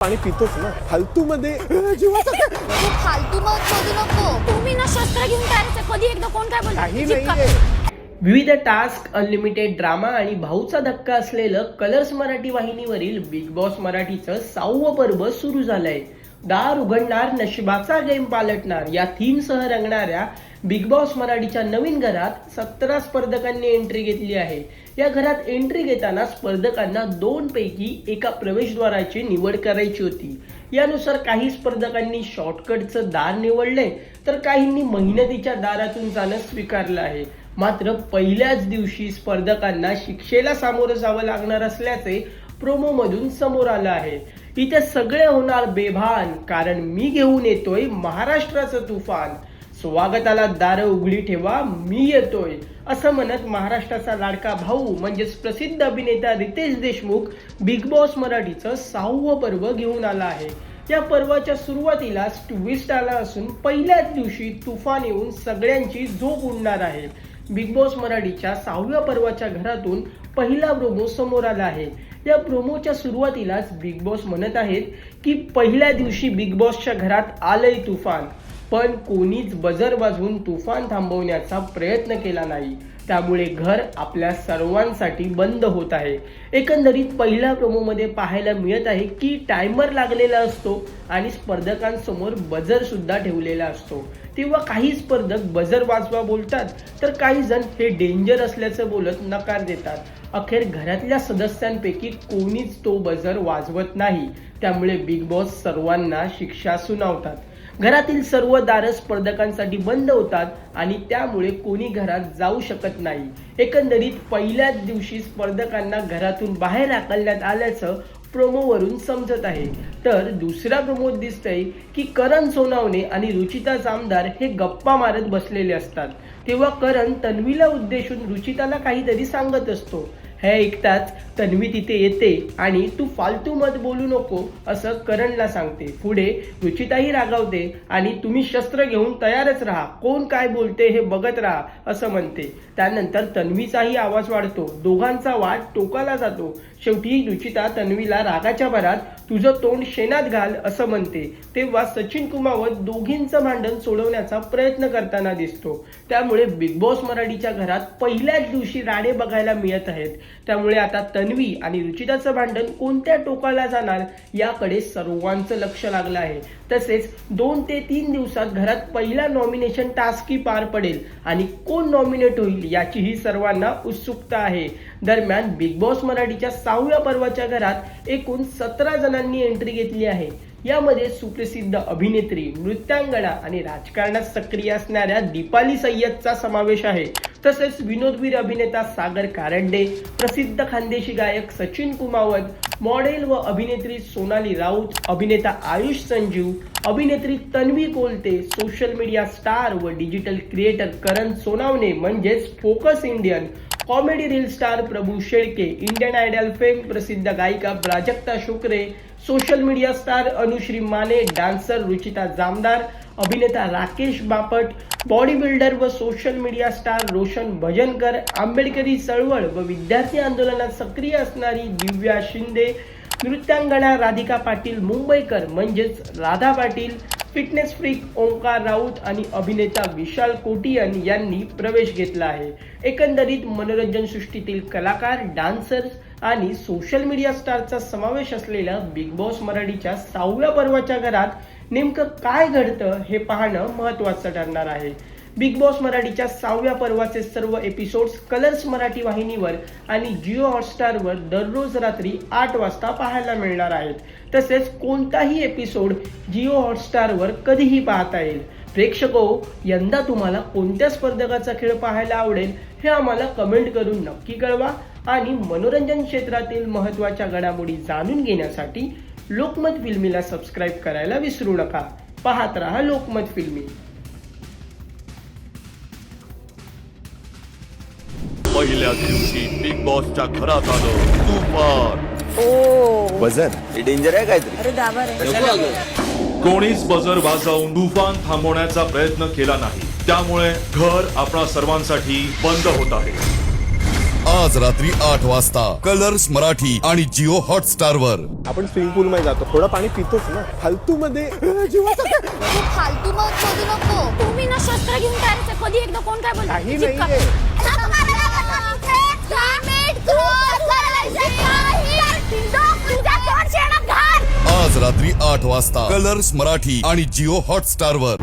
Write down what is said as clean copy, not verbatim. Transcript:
पाणी पितोच ना फालतू मध्ये फालतू मत शोधू नको. तुम्ही ना शस्त्र घेऊन काय कधी एकदा कोण काय काही बोलतो नाहीये. विविध टास्क, अनलिमिटेड ड्रामा आणि भाऊचा धक्का असलेलं कलर्स मराठी वाहिनीवरील बिग बॉस मराठीचं 6वं पर्व सुरू झालंय. दार उघडणार, नशिबाचा गेम पालटणार या थीमसह रंगणाऱ्या बिग बॉस मराठीच्या नवीन घरात 17 स्पर्धकांनी एंट्री घेतली आहे. या घरात एंट्री घेताना स्पर्धकांना 2 पैकी एका प्रवेशद्वाराची निवड करायची होती. यानुसार काही स्पर्धकांनी शॉर्टकटचं दार निवडले तर काहींनी मेहनतीच्या दारातून जाणं स्वीकारलं आहे. मात्र पहिल्याच दिवशी स्पर्धकांना शिक्षेला सामोरं जावं लागणार असल्याचे प्रोमो मधून समोर आलं आहे. इथे सगळे होणार बेभान, कारण मी घेऊन येतोय महाराष्ट्राचं तुफान. स्वागताला दारं उघडी ठेवा, मी येतोय असं म्हणत महाराष्ट्राचा लाडका भाऊ म्हणजेच प्रसिद्ध अभिनेता रितेश देशमुख बिग बॉस मराठीचं 6वं पर्व घेऊन आला आहे. या पर्वाच्या सुरुवातीलाच ट्विस्ट आला असून पहिल्याच दिवशी तुफान येऊन सगळ्यांची झोप उडणार आहे. बिग बॉस मराठीच्या 6व्या पर्वाच्या घरातून पहिला प्रोमो समोर आला आहे. या प्रोमोच्या सुरुवातीलाच बिग बॉस म्हणत आहेत की पहिल्या दिवशी बिग बॉसच्या घरात आलंय तुफान, पण कोणीच बजर वाजवून तुफान थांबवण्याचा प्रयत्न केला नाही. त्यामुळे घर आपल्या सर्वांसाठी बंद होत आहे. एकंदरीत पहिल्या प्रोमोमध्ये पाहायला मिळत आहे की टायमर लागलेला असतो आणि स्पर्धकांसमोर बजर सुद्धा ठेवलेला असतो. तेव्हा काही स्पर्धक बजर वाजवा बोलतात तर काही जण हे डेंजर असल्याचं बोलत नकार देतात. अखेर घरातल्या सदस्यांपैकी कोणीच तो बजर वाजवत नाही. त्यामुळे बिग बॉस सर्वांना शिक्षा सुनावतात. घरातील सर्व दारं स्पर्धकांसाठी बंद होतात आणि त्यामुळे कोणी घरात जाऊ शकत नाही. एकंदरीत पहिल्याच दिवशी स्पर्धकांना घरातून बाहेर हाकलण्यात आल्याचं प्रोमोवरून समजत आहे. तर दुसऱ्या प्रोमोत दिसतंय की करण सोनावणे आणि रुचिता जामदार हे गप्पा मारत बसलेले असतात. तेव्हा करण तन्वीला उद्देशून रुचिताला काहीतरी सांगत असतो. हे ऐकताच तन्वी तिथे येते आणि तू फालतू मत बोलू नको असं करणला सांगते. पुढे रुचिताही रागावते आणि तुम्ही शस्त्र घेऊन तयारच राहा, कोण काय बोलते हे बघत राहा असं म्हणते. त्यानंतर तन्वीचाही आवाज वाढतो. दोघांचा वाद टोकाला जातो. शेवटी रुचिता तन्वीला रागाच्या भरात तुझं तोंड शेणात घाल असं म्हणते. तेव्हा सचिन कुमावत दोघींचं भांडण सोडवण्याचा प्रयत्न करताना दिसतो. त्यामुळे बिग बॉस मराठीच्या घरात पहिल्याच दिवशी राडे बघायला मिळत आहेत. त्यामुळे आता तन्वी आणि रुचिताचं भांडण कोणत्या टोकाला जाणार याकडे सर्वांचं लक्ष लागलं आहे. तसेच 2 ते 3 दिवसात घरात पहिला नॉमिनेशन टास्कही पार पडेल आणि कोण नॉमिनेट होईल याचीही सर्वांना उत्सुकता आहे. दरम्यान बिग बॉस मराठीच्या 6व्या पर्वाच्या घरात एकूण 17 जणांनी एंट्री घेतली आहे. यामध्ये सुप्रसिद्ध अभिनेत्री, नृत्यांगना आणि राजकारणात सक्रिय असणाऱ्या दीपाली सय्यदचा समावेश आहे. तसेच विनोदवीर अभिनेता सागर कारंडे, प्रसिद्ध खानदेशी गायक सचिन कुमावत, मॉडेल व अभिनेत्री सोनाली राऊत, अभिनेता आयुष संजीव, अभिनेत्री Tanvi Kolte, social media star व डिजिटल क्रिएटर करण सोनावणे म्हणजेच focus Indian, comedy reel star Prabhu Shelke, Indian idol fame प्रसिद्ध गायिका Prajakta Shukre, social media star Anushree Mane, dancer Ruchita Jamdar, अभिनेता राकेश बापट, बॉडी बिल्डर व social media star Roshan Bhajankar, आंबेडकरी चळवळ व विद्यार्थी आंदोलनात सक्रिय असणारी दिव्या शिंदे, नृत्यांगना राधिका पाटील मुंबईकर म्हणजेच राधा पाटील, फिटनेस फ्रीक ओंकार राऊत आणि अभिनेता विशाल कोटियन यांनी प्रवेश घेतला आहे. एकंदरीत मनोरंजन सृष्टीतील कलाकार, डान्सर्स आणि सोशल मीडिया स्टारचा समावेश असलेल्या बिग बॉस मराठीच्या 6व्या पर्वाच्या घरात नेमकं काय घडतं हे पाहणं महत्त्वाचं ठरणार आहे. बिग बॉस मराठीच्या 6व्या पर्वाचे सर्व एपिसोड्स कलर्स मराठी वाहिनीवर आणि जिओ हॉटस्टारवर दररोज रात्री 8 वाजता पाहायला मिळणार आहेत. तसेच कोणताही एपिसोड जिओ हॉटस्टारवर कधीही पाहता येईल. प्रेक्षको, यंदा तुम्हाला कोणत्या स्पर्धकाचा खेळ पाहायला आवडेल हे आम्हाला कमेंट करून नक्की कळवा आणि मनोरंजन क्षेत्रातील महत्त्वाच्या घडामोडी जाणून घेण्यासाठी लोकमत फिल्मीला सबस्क्राईब करायला विसरू नका. पाहत रहा लोकमत फिल्मी. पहिल्या दिवशी बिग बॉसच्या घरात आलं तुफान. बजर हे डेंजर आहे काहीतरी. अरे दाबर आहे. कोणीच बजर वाजवून तुफान थांबवण्याचा प्रयत्न केला नाही. त्यामुळे घर आपणा सर्वांसाठी बंद होत आहे. आज रात्री 8 वाजता कलर्स मराठी आणि जिओ हॉटस्टार वर. आपण स्विमिंग पूल मध्ये जातो, थोडं पाणी पितोच ना. फालतू मध्ये जीवाचा तू फालतू मत शोधू नको. तुम्ही ना शस्त्र घेऊन काय करायचं? कधी एकदा कोण काय बोलतो? काही चिपका. नाहीये. आज रात्री 8 वाजता कलर्स मराठी आणि जिओ हॉटस्टार वर.